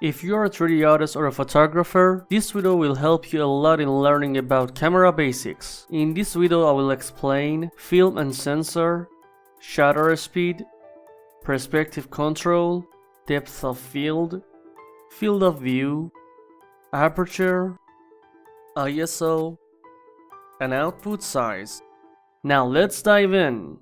If you're a 3D artist or a photographer, this video will help you a lot in learning about camera basics. In this video I will explain film and sensor, shutter speed, perspective control, depth of field of view, aperture, ISO, and output size. Now let's dive in.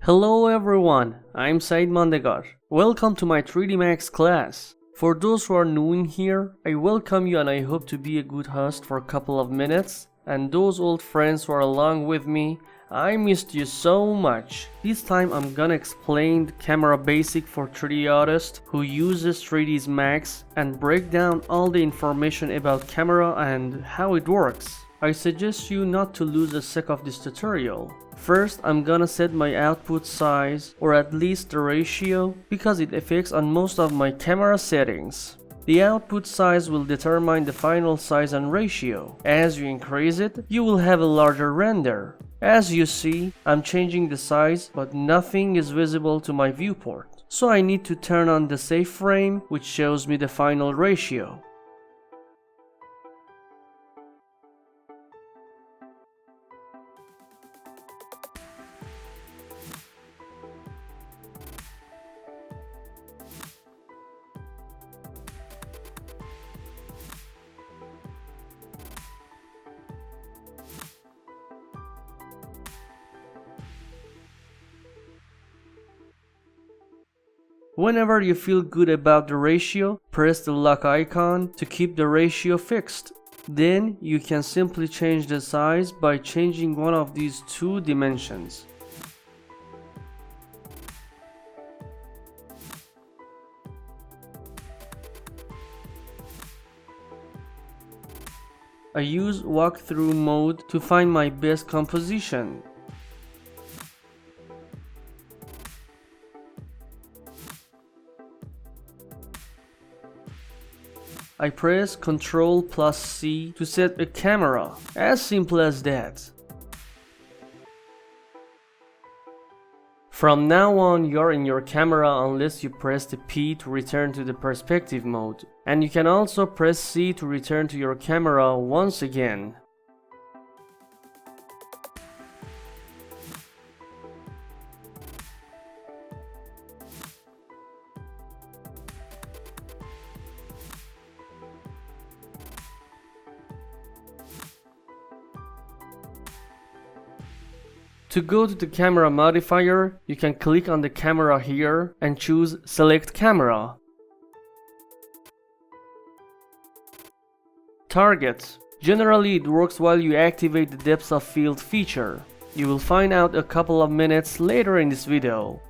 Hello everyone, I'm Saeed Mandegar. Welcome to my 3D Max class. For those who are new in here, I welcome you and I hope to be a good host for a couple of minutes. And those old friends who are along with me, I missed you so much. This time I'm gonna explain the camera basic for 3D artists who uses 3ds Max and break down all the information about camera and how it works. I suggest you not to lose a sec of this tutorial. First, I'm gonna set my output size, or at least the ratio, because it affects on most of my camera settings. The output size will determine the final size and ratio. As you increase it, you will have a larger render. As you see, I'm changing the size, but nothing is visible to my viewport. So I need to turn on the save frame, which shows me the final ratio. Whenever you feel good about the ratio, press the lock icon to keep the ratio fixed. Then you can simply change the size by changing one of these two dimensions. I use walkthrough mode to find my best composition. I press Ctrl+C to set a camera. As simple as that. From now on, you're in your camera unless you press the P to return to the perspective mode. And you can also press C to return to your camera once again. To go to the camera modifier, you can click on the camera here and choose Select Camera. Target. Generally it works while you activate the depth of field feature. You will find out a couple of minutes later in this video.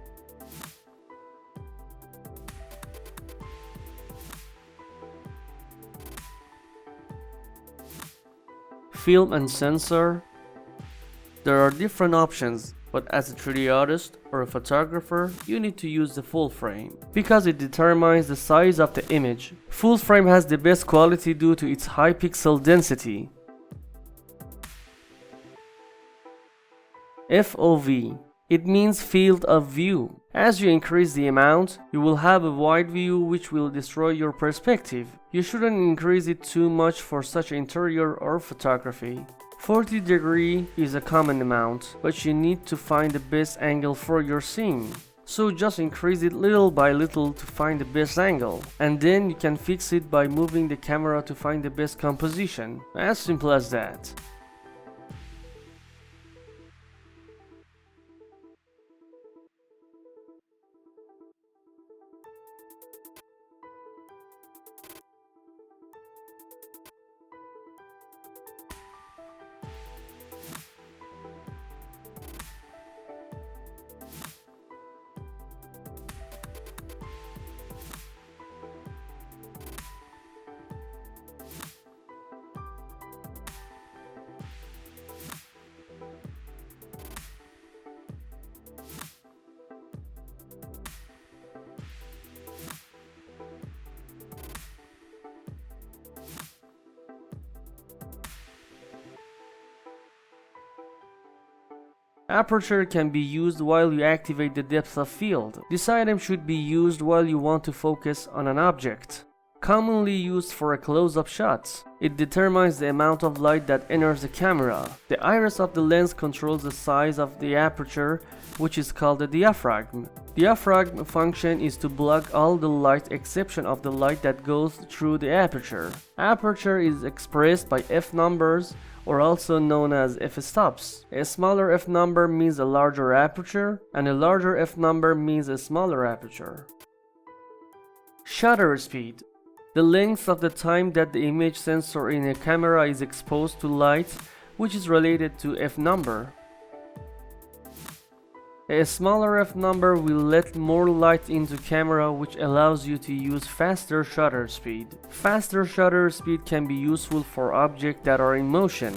Film and sensor. There are different options, but as a 3D artist or a photographer, you need to use the full frame, because it determines the size of the image. Full frame has the best quality due to its high pixel density. FOV. It means field of view. As you increase the amount, you will have a wide view which will destroy your perspective. You shouldn't increase it too much for such interior or photography. 40 degree is a common amount, but you need to find the best angle for your scene. So just increase it little by little to find the best angle. And then you can fix it by moving the camera to find the best composition. As simple as that. Aperture can be used while you activate the depth of field. This item should be used while you want to focus on an object. Commonly used for a close-up shot. It determines the amount of light that enters the camera. The iris of the lens controls the size of the aperture, which is called the diaphragm. Diaphragm function is to block all the light exception of the light that goes through the aperture. Aperture is expressed by f numbers, or also known as f-stops. A smaller f number means a larger aperture, and a larger f number means a smaller aperture. Shutter speed. The length of the time that the image sensor in a camera is exposed to light, which is related to f number. A smaller f number will let more light into camera, which allows you to use faster shutter speed. Faster shutter speed can be useful for objects that are in motion.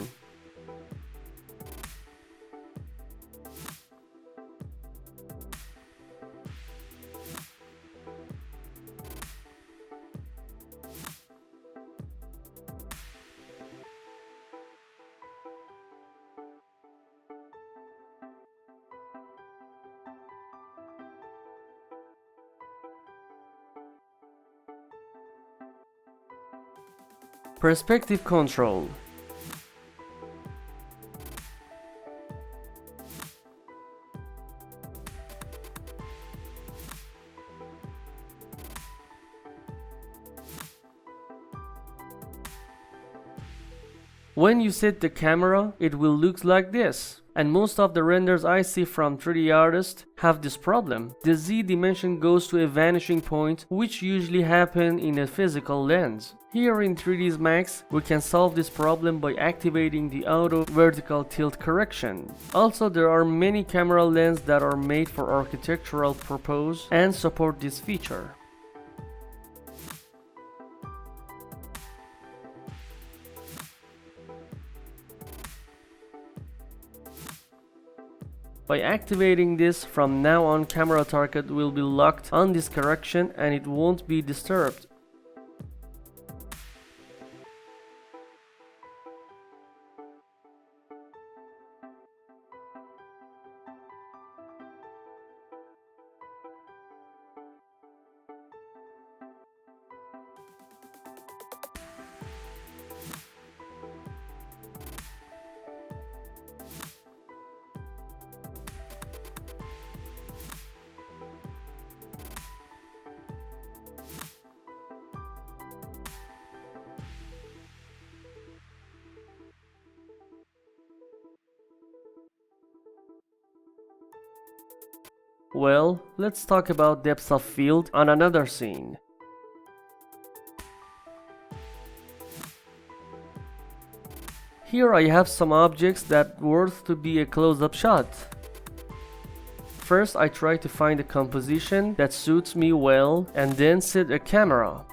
Perspective control. When you set the camera, it will look like this. And most of the renders I see from 3D artists have this problem. The Z dimension goes to a vanishing point, which usually happens in a physical lens. Here in 3ds Max, we can solve this problem by activating the auto vertical tilt correction. Also, there are many camera lenses that are made for architectural purpose and support this feature. By activating this, from now on camera target will be locked on this correction and it won't be disturbed. Well, let's talk about depth of field on another scene. Here I have some objects that worth to be a close-up shot. First I try to find a composition that suits me well and then set a camera.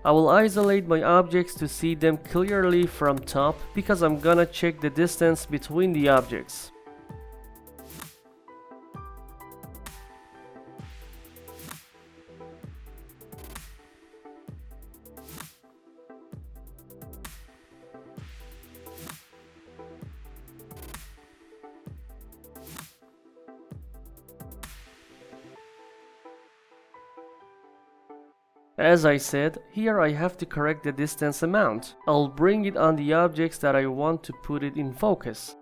I will isolate my objects to see them clearly from top because I'm gonna check the distance between the objects. As I said, here I have to correct the distance amount. I'll bring it on the objects that I want to put it in focus.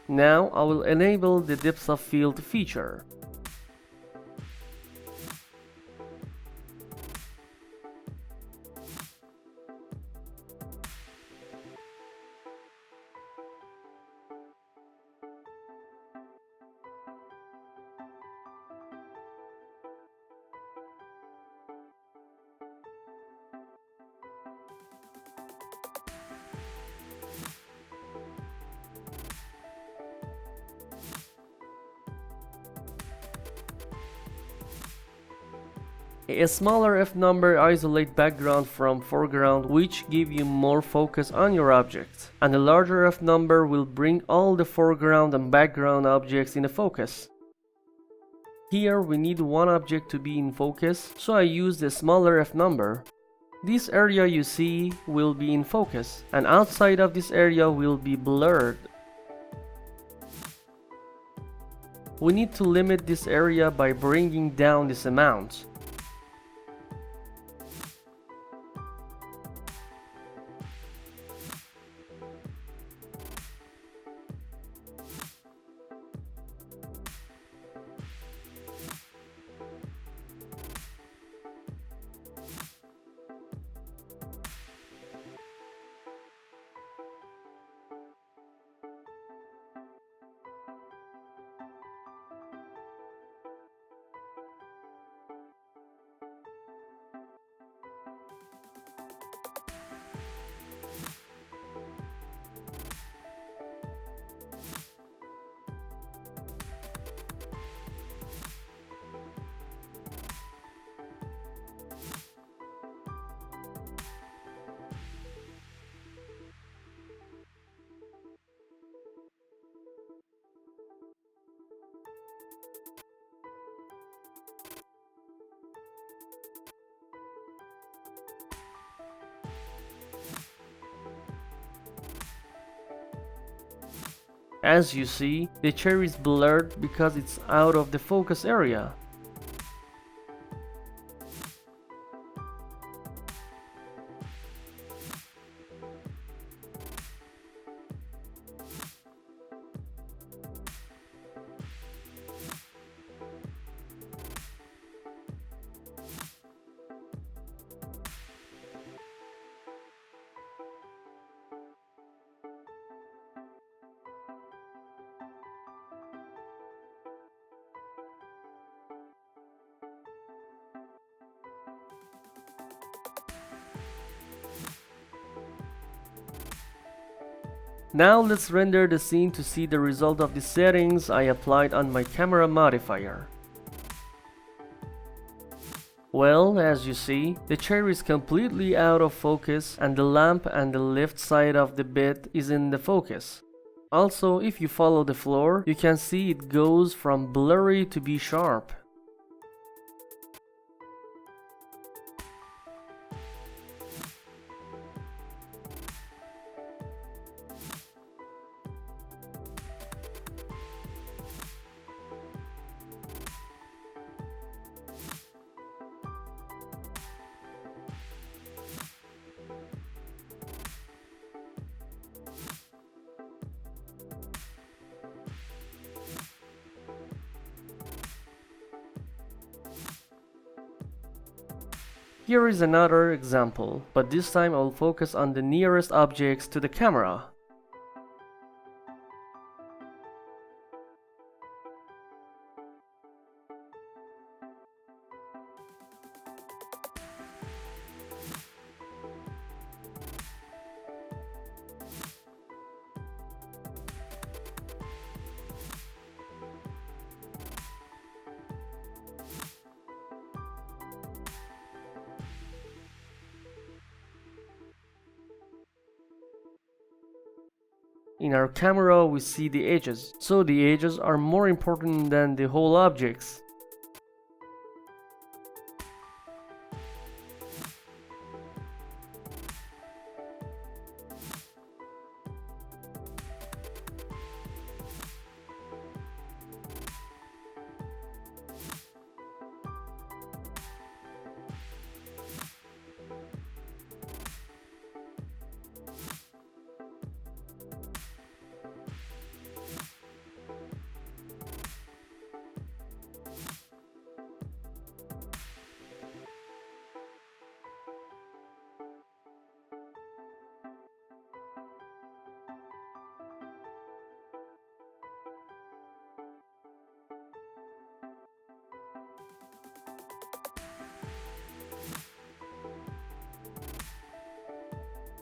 Now I will enable the depth of field feature. A smaller f number isolate background from foreground, which give you more focus on your object, and a larger f number will bring all the foreground and background objects in focus. Here we need one object to be in focus, so I use the smaller f number. This area you see will be in focus, and outside of this area will be blurred. We need to limit this area by bringing down this amount. As you see, the cherry is blurred because it's out of the focus area. Now let's render the scene to see the result of the settings I applied on my camera modifier. Well, as you see, the chair is completely out of focus and the lamp and the left side of the bed is in the focus. Also, if you follow the floor, you can see it goes from blurry to be sharp. Here is another example, but this time I'll focus on the nearest objects to the camera. In our camera we see the edges, so the edges are more important than the whole objects.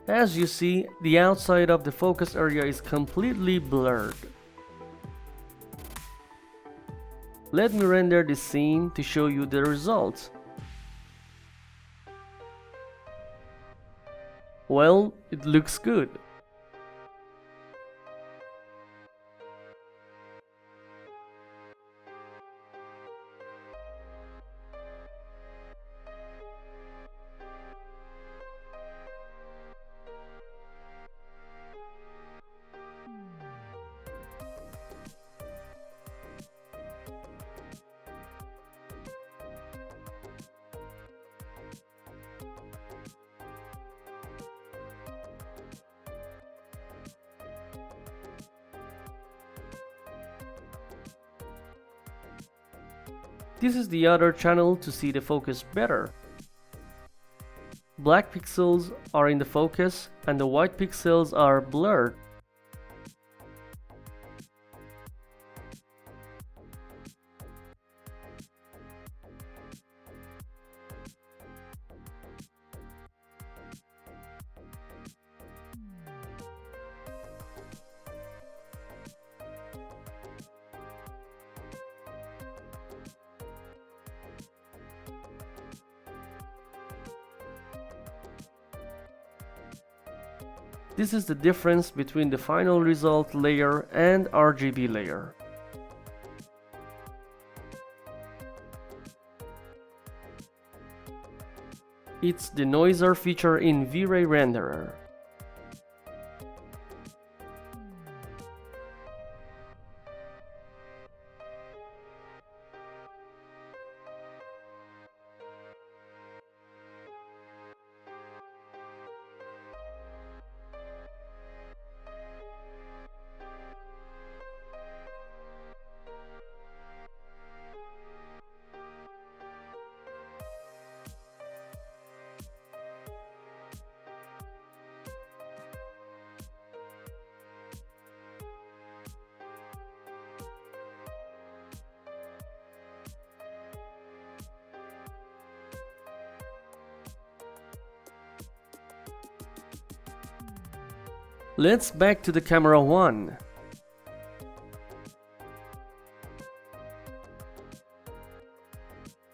As you see, the outside of the focus area is completely blurred. Let me render the scene to show you the results. Well, it looks good. This is the other channel to see the focus better. Black pixels are in the focus and the white pixels are blurred. This is the difference between the final result layer and RGB layer. It's the noiser feature in V-Ray renderer. Let's back to the camera 1.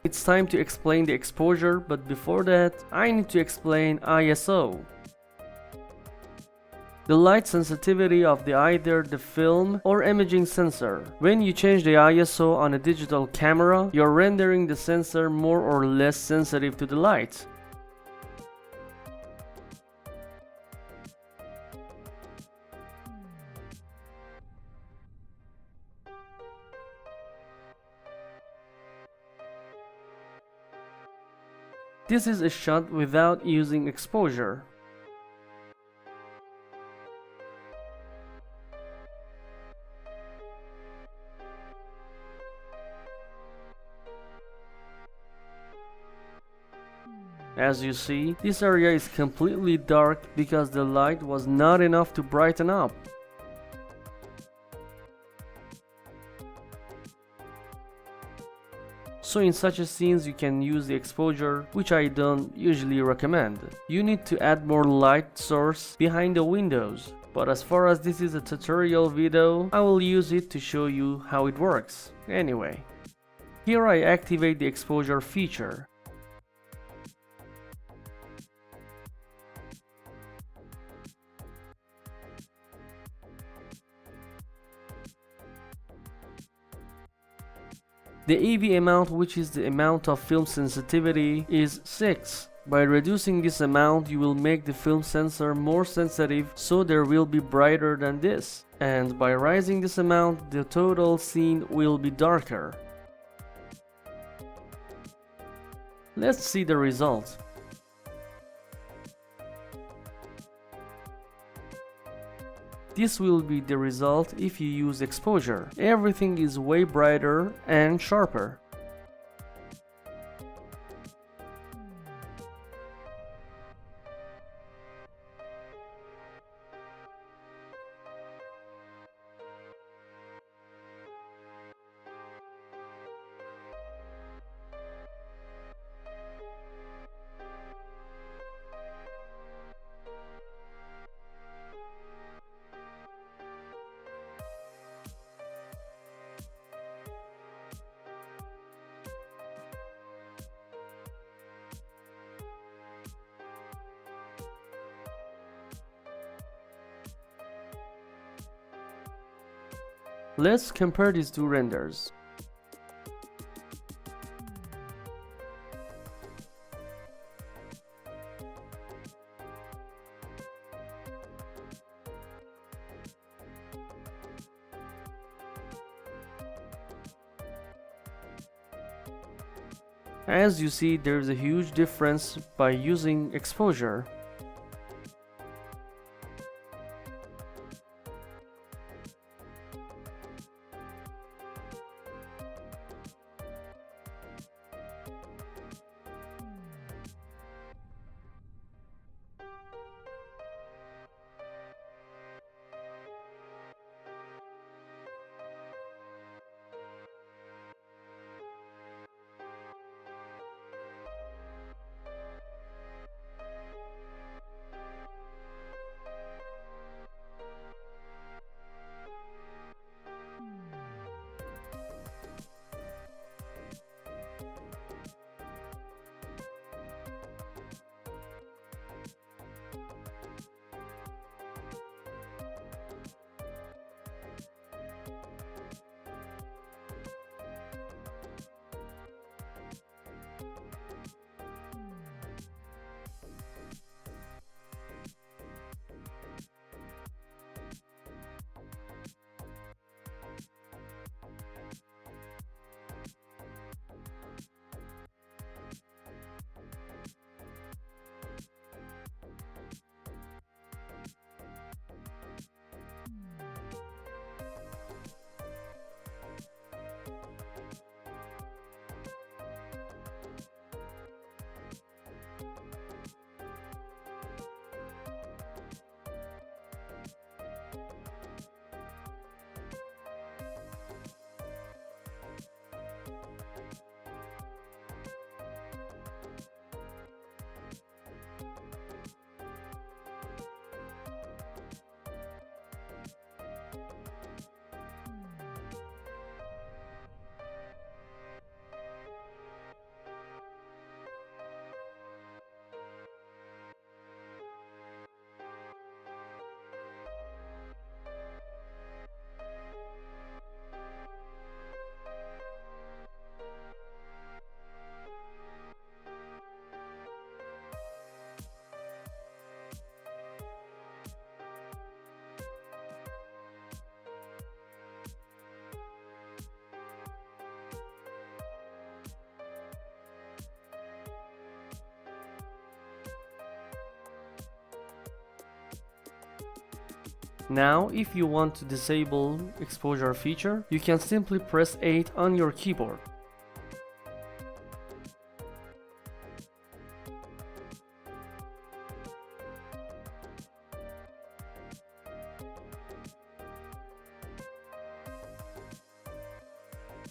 It's time to explain the exposure, but before that, I need to explain ISO. The light sensitivity of either the film or imaging sensor. When you change the ISO on a digital camera, you're rendering the sensor more or less sensitive to the light. This is a shot without using exposure. As you see, this area is completely dark because the light was not enough to brighten up. So in such a scenes you can use the exposure, which I don't usually recommend. You need to add more light source behind the windows. But as far as this is a tutorial video, I will use it to show you how it works. Anyway, here I activate the exposure feature. The AV amount, which is the amount of film sensitivity, is 6. By reducing this amount, you will make the film sensor more sensitive, so there will be brighter than this. And by raising this amount, the total scene will be darker. Let's see the result. This will be the result if you use exposure. Everything is way brighter and sharper. Let's compare these two renders. As you see, there's a huge difference by using exposure. Now, if you want to disable exposure feature, you can simply press 8 on your keyboard.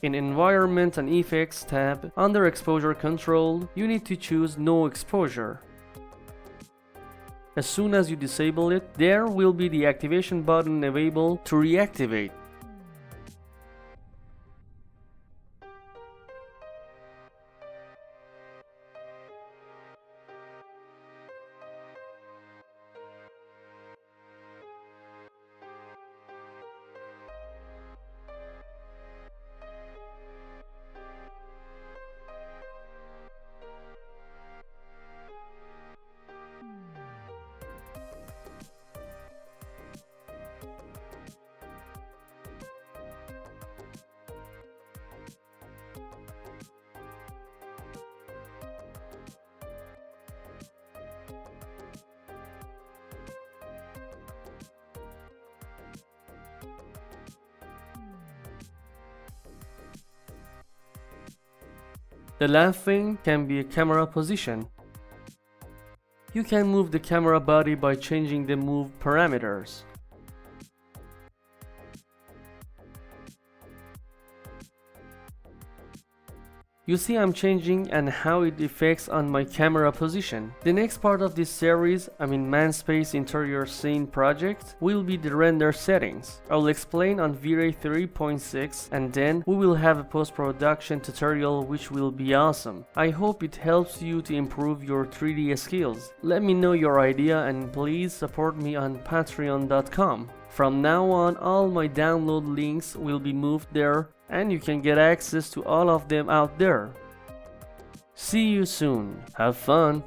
In Environment and Effects tab, under Exposure Control, you need to choose No Exposure. As soon as you disable it, there will be the activation button available to reactivate. The last thing can be a camera position. You can move the camera body by changing the move parameters. You see I'm changing and how it affects on my camera position. The next part of this series, ManSpace interior scene project, will be the render settings. I will explain on V-Ray 3.6 and then we will have a post-production tutorial which will be awesome. I hope it helps you to improve your 3D skills. Let me know your idea and please support me on patreon.com. From now on, all my download links will be moved there and you can get access to all of them out there. See you soon. Have fun.